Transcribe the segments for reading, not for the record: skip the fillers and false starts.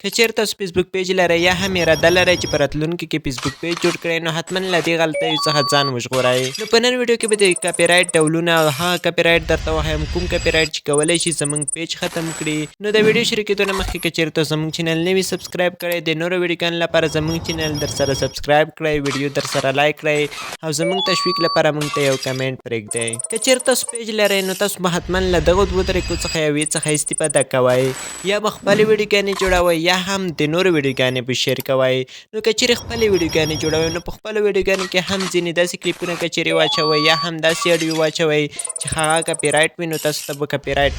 کچیر تاسو فیسبوک پیج لرئ یا هم اراده لرئ چې په راتلونکي کې فیسبوک پیج جوړ کړئ نو حتما له دې غلطیو څخه ځان وژغورئ. نو په نن ویډیو کې به د کاپی رایټ ډولونه او هغه کاپی رایټ درته وښیم کوم کاپی رایټ چې کولی شي زموږ پیج ختم کړي. نو د ویډیو شروع کېدو نه مخکې که چېرې تاسو زموږ چینل نه وي سبسکرایب کړی د نورو ویډیوګانو لپاره زموږ چینل درسره سبسکرایب کړئ، ویډیو درسره لایک کړئ او زموږ تشویق لپاره موږ ته یو کمنټ پرېږدئ. که چېرې تاسو پیج لرئ نو تاسو به حتما له دغو دوو طریقو څخه یوې څخه استفاده کوئ، یا به خپلې ویډیوګانې جوړوئ یا هم د نورو ویډیوګانې به شیر کوئ. نو که چېرې خپلې ویډیوګانې جوړوئ نو په خپلو ویډیوګانو کې هم ځینې داسې کلیپونه که چېرې واچوئ یا هم داسې اډیو واچوئ چې هغه کاپی رایټ وي نو تاسو ته به کاپی رایټ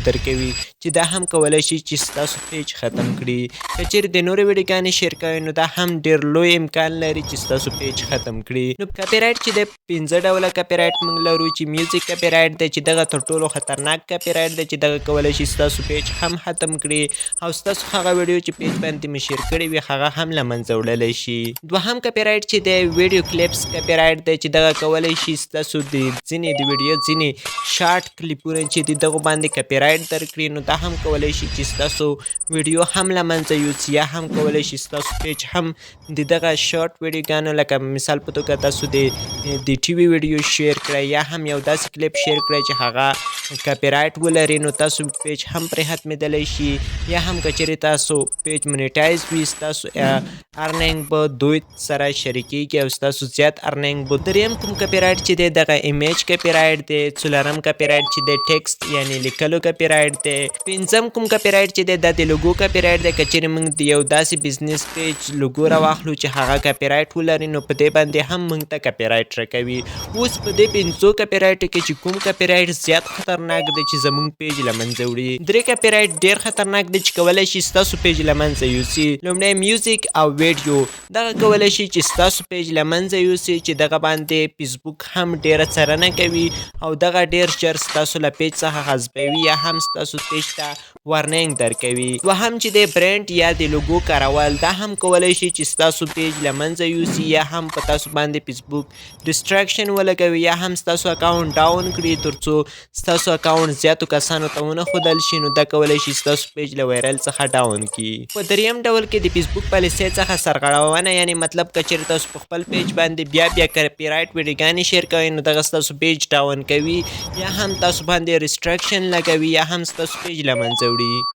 درکوي چې دا هم کولی شي چې ستاسو پیج ختم کړي. که چېرې د نورو ویډیوګانې شیر کوئ نو دا هم ډېر لوی امکان لري چې ستاسو پیج ختم کړي. نو کاپی رایټ چې دی 5 ډوله کاپی رایټ موږ لرو چې میوزیک کاپی رایټ دی چې دغه تر ټولو خطرناک کاپی رایټ دی چې دغه کولی شي ستاسو پیج هم ختم کړي او ستاسو هغه ویډیو چې پیج باندې مو شیر کړی وي هغه هم له منځه وړلی شي. دوهم کاپی رایټ چې دی ویډیو کلیپس کاپی رایټ دی چې دغه کولی شي ستاسو د ځینې د ویډیو ځینې شارټ کلیپونه چې دي دغو باندې کاپی رایټ درکړي نو دا هم کولی شي چې ستاسو ویډیو هم له منځه یوسي یا هم کولی شي ستاسو پیج هم د دغه شارټ ویډیوګانو لکه مثال په توګه تاسو د ټي وي ویډیو شیر کړئ یا هم یو داسې کلیپ شیر کړئ چې هغه کاپی رایټ ولري نو تاسو پیج هم پرې ختمېدلی شي یا هم که چېرې تاسو پیج مونیټایز وي ستاسو ارنینګ به دوی سره شریکېږي او ستاسو زیات ارنینګ به. دریم کوم کاپی رایټ چې دی دغه ایمیج کاپی رایټ دی. څلورم کاپی رایټ چې دی ټیکسټ یعنې لیکلو کاپی رایټ دی. پنځم کوم کاپی رایټ چې دی دا د لوګو کاپی رایټ دی. که چېرې موږ د یو داسې بزنس پیج لوګو راواخلو چې هغه کاپی رایټ ولري نو په دې باندې هم موږ ته کاپی رایټ راکوي. اوس په دې 5 کاپی رایټو کې چې کوم کاپی رایټ زیات خطرناک دی چې زموږ پیج له منځه وړي. 3 کاپی رایټ ډېر خطرناک دی چې کولی شي ستاسو پیج له منځه یوسي. لومړی میوزیک او ویډیو دغه کولی شي چې ستاسو پیج له منځه یوسي چې دغه باندې فیسبوک هم ډېره څارنه کوي او دغه ډېر ژر ستاسو له پیج څخه حذفوي یا هم ستاسو پیج ته وارنینګ درکوي. دوهم چې د برانډ یا د لوګو کارول دا هم کولی شي چې ستاسو پیج له منځه یوسي یا هم په تاسو باندې فیسبوک ریسټرکشن ولګوي یا هم ستاسو اکاونټ ډاون کړي تر څو ستاسو اکاونټ زیاتو کسانو ته ونه ښودل شي نو دا کولی شي ستاسو پیج له وایرل څخه ډاون کړي. په دریم ډول کې د فیسبوک پالیسۍ څخه سرغړونه یعنې مطلب که چېرې تاسو په خپل پیج باندې بیا کاپی رایټ ویډیوګانې شیر کوئ نو دغه ستاسو پیج ډاون کوي یا هم تاسو باندې ریسټرکشن لګوي یا هم ستاسو پیج له منځه وړي.